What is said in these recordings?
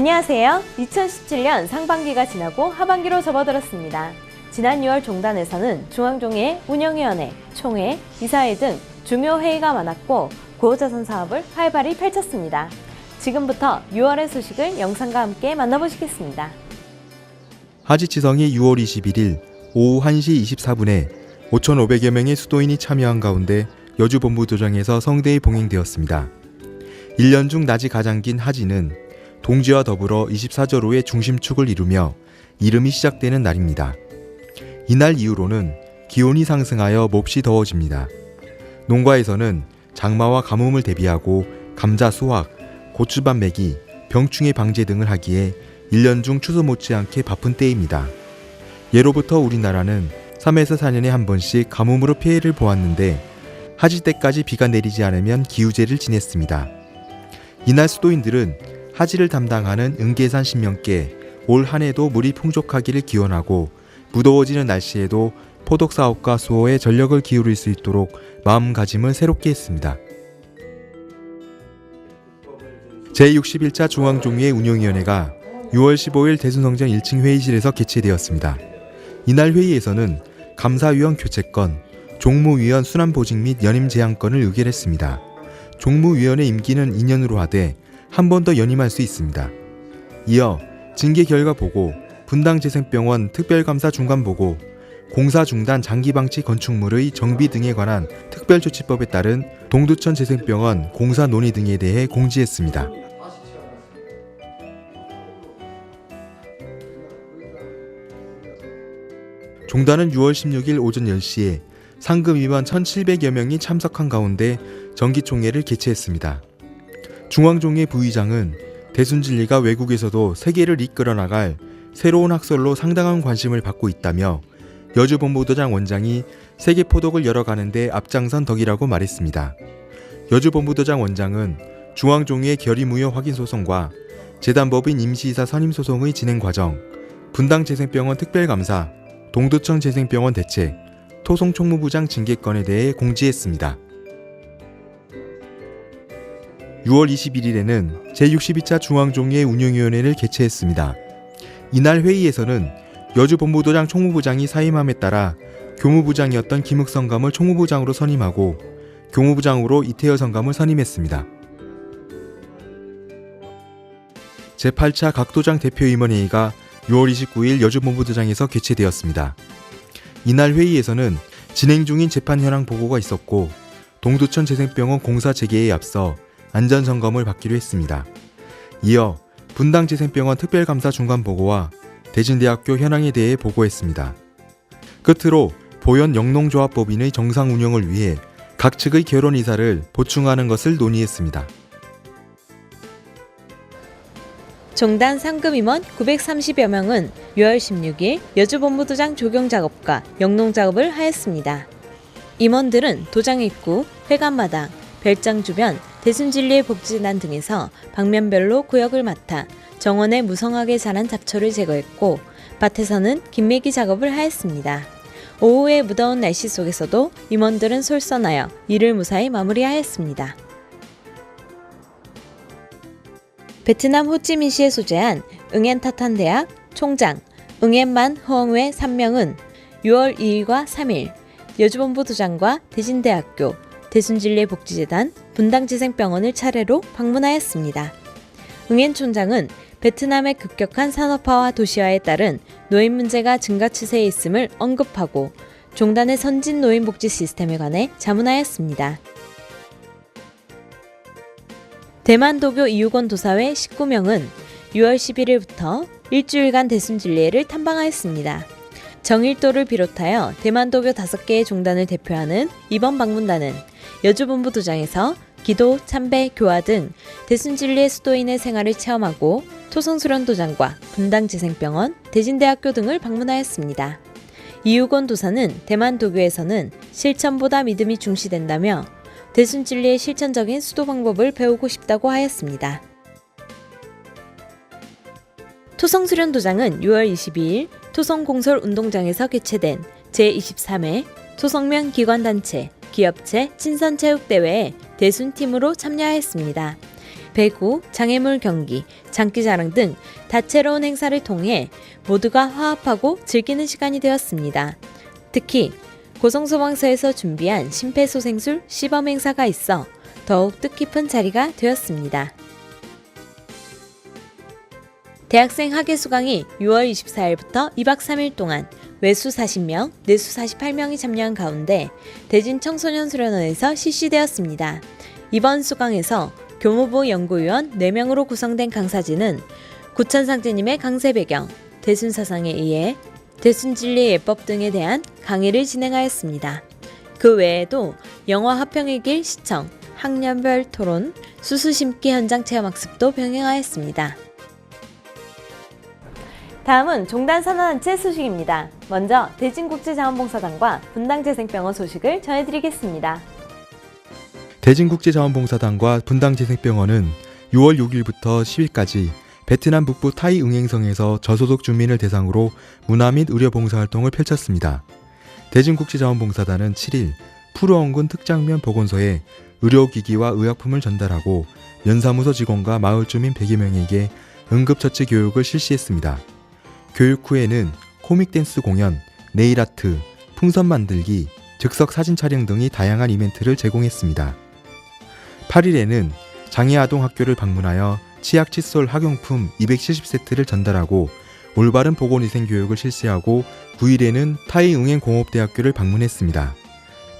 안녕하세요. 2017년 상반기가 지나고 하반기로 접어들었습니다. 지난 6월 종단에서는 중앙종회, 운영위원회, 총회, 이사회 등 중요 회의가 많았고 구호자선 사업을 활발히 펼쳤습니다. 지금부터 6월의 소식을 영상과 함께 만나보시겠습니다. 하지 치성이 6월 21일 오후 1시 24분에 5,500여 명의 수도인이 참여한 가운데 여주본부도장에서 성대히 봉행되었습니다. 1년 중 낮이 가장 긴 하지는 동지와 더불어 24절호의 중심축을 이루며 이름이 시작되는 날입니다. 이날 이후로는 기온이 상승하여 몹시 더워집니다. 농가에서는 장마와 가뭄을 대비하고 감자 수확, 고추밭 매기, 병충해 방제 등을 하기에 1년 중 추수 못지않게 바쁜 때입니다. 예로부터 우리나라는 3에서 4년에 한 번씩 가뭄으로 피해를 보았는데 하지 때까지 비가 내리지 않으면 기우제를 지냈습니다. 이날 수도인들은 하지를 담당하는 응계산 신명께 올 한 해도 물이 풍족하기를 기원하고 무더워지는 날씨에도 포독사업과 수호에 전력을 기울일 수 있도록 마음가짐을 새롭게 했습니다. 제61차 중앙종회 운영위원회가 6월 15일 대순성전 1층 회의실에서 개최되었습니다. 이날 회의에서는 감사위원 교체권, 종무위원 순환보직 및 연임 제한권을 의결했습니다. 종무위원의 임기는 2년으로 하되 한 번 더 연임할 수 있습니다. 이어 징계 결과 보고, 분당재생병원 특별감사 중간보고, 공사 중단 장기방치 건축물의 정비 등에 관한 특별조치법에 따른 동두천 재생병원 공사 논의 등에 대해 공지했습니다. 종단은 6월 16일 오전 10시에 상금 임원 1,700여 명이 참석한 가운데 정기총회를 개최했습니다. 중앙종회 부의장은 대순진리가 외국에서도 세계를 이끌어 나갈 새로운 학설로 상당한 관심을 받고 있다며 여주본부도장 원장이 세계 포독을 열어가는 데 앞장선 덕이라고 말했습니다. 여주본부도장 원장은 중앙종회 결의무효 확인 소송과 재단법인 임시이사 선임 소송의 진행 과정, 분당재생병원 특별감사, 동두천 재생병원 대책, 토송총무부장 징계건에 대해 공지했습니다. 6월 21일에는 제62차 중앙종회 운영위원회를 개최했습니다. 이날 회의에서는 여주본부도장 총무부장이 사임함에 따라 교무부장이었던 김흑성감을 총무부장으로 선임하고 교무부장으로 이태여 성감을 선임했습니다. 제8차 각도장 대표임원회의가 6월 29일 여주본부도장에서 개최되었습니다. 이날 회의에서는 진행 중인 재판 현황 보고가 있었고 동두천 재생병원 공사 재개에 앞서 안전점검을 받기로 했습니다. 이어 분당재생병원 특별감사 중간보고와 대진대학교 현황에 대해 보고했습니다. 끝으로 보현 영농조합법인의 정상 운영을 위해 각 측의 결혼 이사를 보충하는 것을 논의했습니다. 종단 상금 임원 930여 명은 6월 16일 여주본부도장 조경 작업과 영농 작업을 하였습니다. 임원들은 도장 입구, 회관마당, 별장 주변, 대순진리의 복지재단 등에서 방면별로 구역을 맡아 정원에 무성하게 자란 잡초를 제거했고 밭에서는 김매기 작업을 하였습니다. 오후의 무더운 날씨 속에서도 임원들은 솔선하여 일을 무사히 마무리하였습니다. 베트남 호찌민시에 소재한 응앤타탄 대학 총장 응앤만 허엉웨 3명은 6월 2일과 3일 여주본부도장과 대진대학교, 대순진리의 복지재단, 분당재생병원을 차례로 방문하였습니다. 응앤 총장은 베트남의 급격한 산업화와 도시화에 따른 노인 문제가 증가 추세에 있음을 언급하고 종단의 선진 노인 복지 시스템에 관해 자문하였습니다. 대만도교 이육원 도사회 19명은 6월 11일부터 일주일간 대순진리회를 탐방하였습니다. 정일도를 비롯하여 대만도교 5개의 종단을 대표하는 이번 방문단은 여주본부도장에서 기도, 참배, 교화 등 대순진리의 수도인의 생활을 체험하고 토성수련도장과 분당재생병원, 대진대학교 등을 방문하였습니다. 이육원 도사는 대만도교에서는 실천보다 믿음이 중시된다며 대순진리의 실천적인 수도 방법을 배우고 싶다고 하였습니다. 토성수련도장은 6월 22일 토성공설운동장에서 개최된 제23회 토성면 기관단체, 기업체 친선체육대회에 대순팀으로 참여하였습니다. 배구, 장애물 경기, 장기자랑 등 다채로운 행사를 통해 모두가 화합하고 즐기는 시간이 되었습니다. 특히 고성소방서에서 준비한 심폐소생술 시범 행사가 있어 더욱 뜻깊은 자리가 되었습니다. 대학생 학예수강이 6월 24일부터 2박 3일 동안 외수 40명, 내수 48명이 참여한 가운데 대진 청소년 수련원에서 실시되었습니다. 이번 수강에서 교무부 연구위원 4명으로 구성된 강사진은 구천상제님의 강세 배경, 대순사상에 의해 대순진리 예법 등에 대한 강의를 진행하였습니다. 그 외에도 영화 화평의 길 시청, 학년별 토론, 수수 심기 현장 체험학습도 병행하였습니다. 다음은 종단 산하단체 소식입니다. 먼저 대진국제자원봉사단과 분당재생병원 소식을 전해드리겠습니다. 대진국제자원봉사단과 분당재생병원은 6월 6일부터 10일까지 베트남 북부 타이 응행성에서 저소득 주민을 대상으로 문화 및 의료 봉사활동을 펼쳤습니다. 대진국제자원봉사단은 7일 푸르엉군 특장면 보건소에 의료기기와 의약품을 전달하고 면사무소 직원과 마을 주민 100여 명에게 응급처치 교육을 실시했습니다. 교육 후에는 코믹댄스 공연, 네일아트, 풍선 만들기, 즉석 사진 촬영 등의 다양한 이벤트를 제공했습니다. 8일에는 장애아동학교를 방문하여 치약 칫솔 학용품 270세트를 전달하고 올바른 보건위생 교육을 실시하고 9일에는 타이 응행공업대학교를 방문했습니다.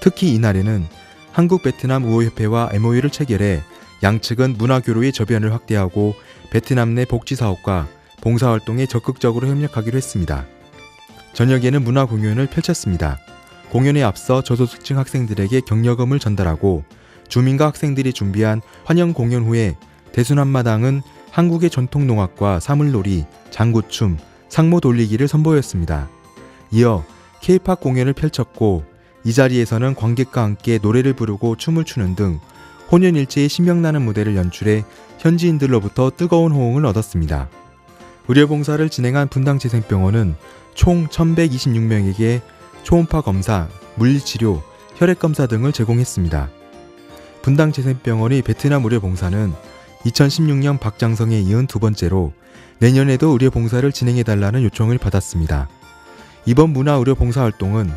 특히 이날에는 한국-베트남 우호협회와 MOU를 체결해 양측은 문화교류의 저변을 확대하고 베트남 내 복지사업과 봉사활동에 적극적으로 협력하기로 했습니다. 저녁에는 문화공연을 펼쳤습니다. 공연에 앞서 저소득층 학생들에게 격려금을 전달하고 주민과 학생들이 준비한 환영 공연 후에 대순 한마당은 한국의 전통 농악과 사물놀이, 장구춤, 상모 돌리기를 선보였습니다. 이어 K-팝 공연을 펼쳤고 이 자리에서는 관객과 함께 노래를 부르고 춤을 추는 등 혼연일체의 신명나는 무대를 연출해 현지인들로부터 뜨거운 호응을 얻었습니다. 의료봉사를 진행한 분당재생병원은 총 1126명에게 초음파 검사, 물리치료, 혈액검사 등을 제공했습니다. 분당재생병원의 베트남 의료봉사는 2016년 박장성에 이은 두 번째로 내년에도 의료봉사를 진행해달라는 요청을 받았습니다. 이번 문화의료봉사활동은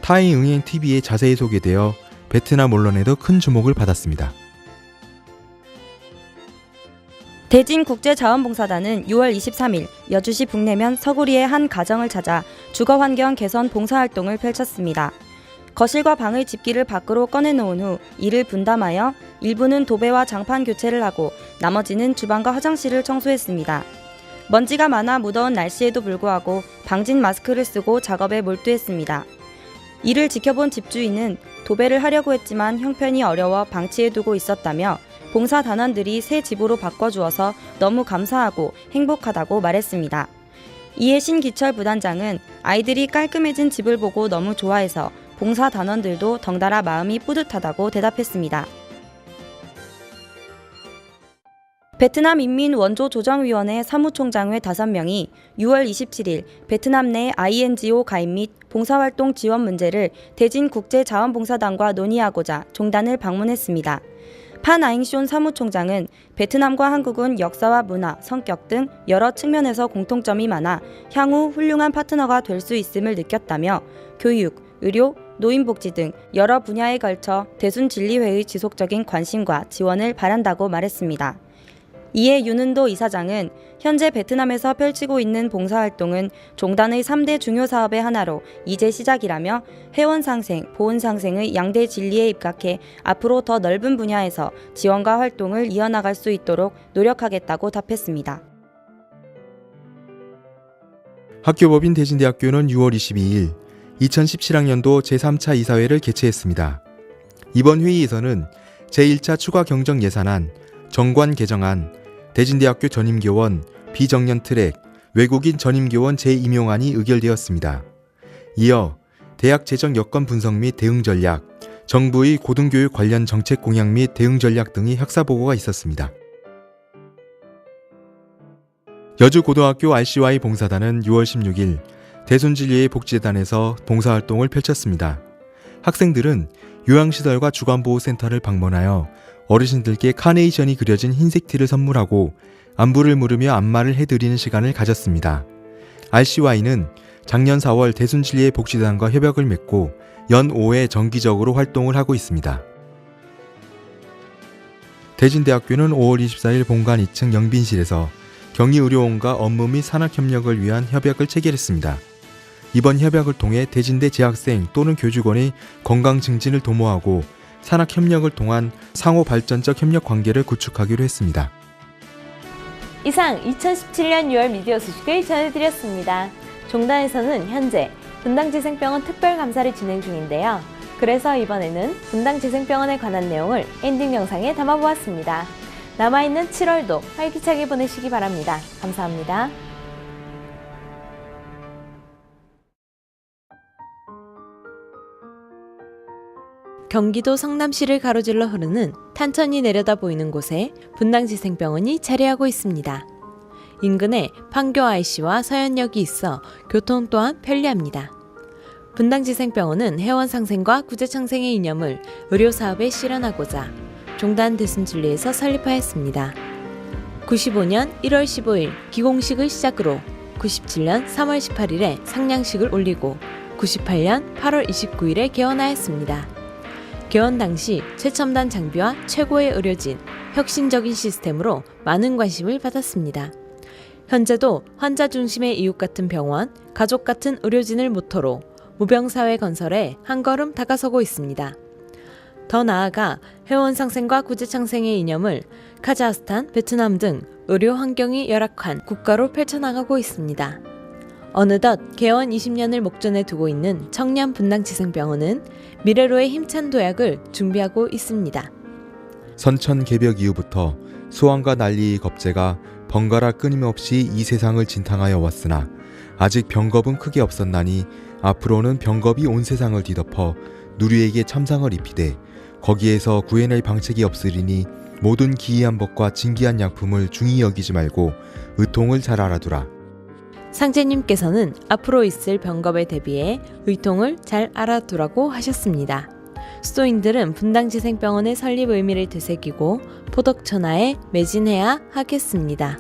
타이 응행TV에 자세히 소개되어 베트남 언론에도 큰 주목을 받았습니다. 대진국제자원봉사단은 6월 23일 여주시 북내면 서구리의 한 가정을 찾아 주거환경 개선 봉사활동을 펼쳤습니다. 거실과 방의 집기를 밖으로 꺼내놓은 후 이를 분담하여 일부는 도배와 장판 교체를 하고 나머지는 주방과 화장실을 청소했습니다. 먼지가 많아 무더운 날씨에도 불구하고 방진 마스크를 쓰고 작업에 몰두했습니다. 이를 지켜본 집주인은 도배를 하려고 했지만 형편이 어려워 방치해두고 있었다며 봉사단원들이 새 집으로 바꿔주어서 너무 감사하고 행복하다고 말했습니다. 이에 신기철 부단장은 아이들이 깔끔해진 집을 보고 너무 좋아해서 봉사단원들도 덩달아 마음이 뿌듯하다고 대답했습니다. 베트남 인민원조조정위원회 사무총장회 5명이 6월 27일 베트남 내 INGO 가입 및 봉사활동 지원 문제를 대진국제자원봉사단과 논의하고자 종단을 방문했습니다. 판 아잉숀 사무총장은 베트남과 한국은 역사와 문화, 성격 등 여러 측면에서 공통점이 많아 향후 훌륭한 파트너가 될 수 있음을 느꼈다며 교육, 의료, 노인복지 등 여러 분야에 걸쳐 대순진리회의 지속적인 관심과 지원을 바란다고 말했습니다. 이에 윤은도 이사장은 현재 베트남에서 펼치고 있는 봉사활동은 종단의 3대 중요 사업의 하나로 이제 시작이라며 회원상생, 보훈상생의 양대 진리에 입각해 앞으로 더 넓은 분야에서 지원과 활동을 이어나갈 수 있도록 노력하겠다고 답했습니다. 학교법인 대진대학교는 6월 22일 2017학년도 제3차 이사회를 개최했습니다. 이번 회의에서는 제1차 추가 경정 예산안, 정관 개정안, 대진대학교 전임교원, 비정년 트랙, 외국인 전임교원 재임용안이 의결되었습니다. 이어 대학 재정 여건 분석 및 대응 전략, 정부의 고등교육 관련 정책 공약 및 대응 전략 등의 학사보고가 있었습니다. 여주고등학교 RCY 봉사단은 6월 16일 대순진리의 복지재단에서 봉사활동을 펼쳤습니다. 학생들은 요양시설과 주간보호센터를 방문하여 어르신들께 카네이션이 그려진 흰색 티를 선물하고 안부를 물으며 안마를 해드리는 시간을 가졌습니다. RCY는 작년 4월 대순진리의 복지단과 협약을 맺고 연 5회 정기적으로 활동을 하고 있습니다. 대진대학교는 5월 24일 본관 2층 영빈실에서 격리의료원과 업무 및 산학협력을 위한 협약을 체결했습니다. 이번 협약을 통해 대진대 재학생 또는 교직원의 건강 증진을 도모하고 산학협력을 통한 상호 발전적 협력 관계를 구축하기로 했습니다. 이상 2017년 6월 미디어 소식을 전해드렸습니다. 종단에서는 현재 분당재생병원 특별감사를 진행 중인데요. 그래서 이번에는 분당재생병원에 관한 내용을 엔딩 영상에 담아보았습니다. 남아있는 7월도 활기차게 보내시기 바랍니다. 감사합니다. 경기도 성남시를 가로질러 흐르는 탄천이 내려다 보이는 곳에 분당재생병원이 자리하고 있습니다. 인근에 판교 IC와 서현역이 있어 교통 또한 편리합니다. 분당재생병원은 회원상생과 구제창생의 이념을 의료사업에 실현하고자 종단 대순진리에서 설립하였습니다. 95년 1월 15일 기공식을 시작으로 97년 3월 18일에 상냥식을 올리고 98년 8월 29일에 개원하였습니다. 개원 당시 최첨단 장비와 최고의 의료진, 혁신적인 시스템으로 많은 관심을 받았습니다. 현재도 환자 중심의 이웃 같은 병원, 가족 같은 의료진을 모토로 무병사회 건설에 한 걸음 다가서고 있습니다. 더 나아가 회원상생과 구제창생의 이념을 카자흐스탄, 베트남 등 의료 환경이 열악한 국가로 펼쳐나가고 있습니다. 어느덧 개원 20년을 목전에 두고 있는 청년 분당재생병원은 미래로의 힘찬 도약을 준비하고 있습니다. 선천 개벽 이후부터 수환과 난리의 겁재가 번갈아 끊임없이 이 세상을 진탕하여 왔으나 아직 병겁은 크게 없었나니 앞으로는 병겁이 온 세상을 뒤덮어 누리에게 참상을 입히되 거기에서 구해낼 방책이 없으리니 모든 기이한 법과 진기한 약품을 중히 여기지 말고 의통을 잘 알아두라. 상제님께서는 앞으로 있을 병겁에 대비해 의통을 잘 알아두라고 하셨습니다. 수도인들은 분당재생병원의 설립 의미를 되새기고 포덕천하에 매진해야 하겠습니다.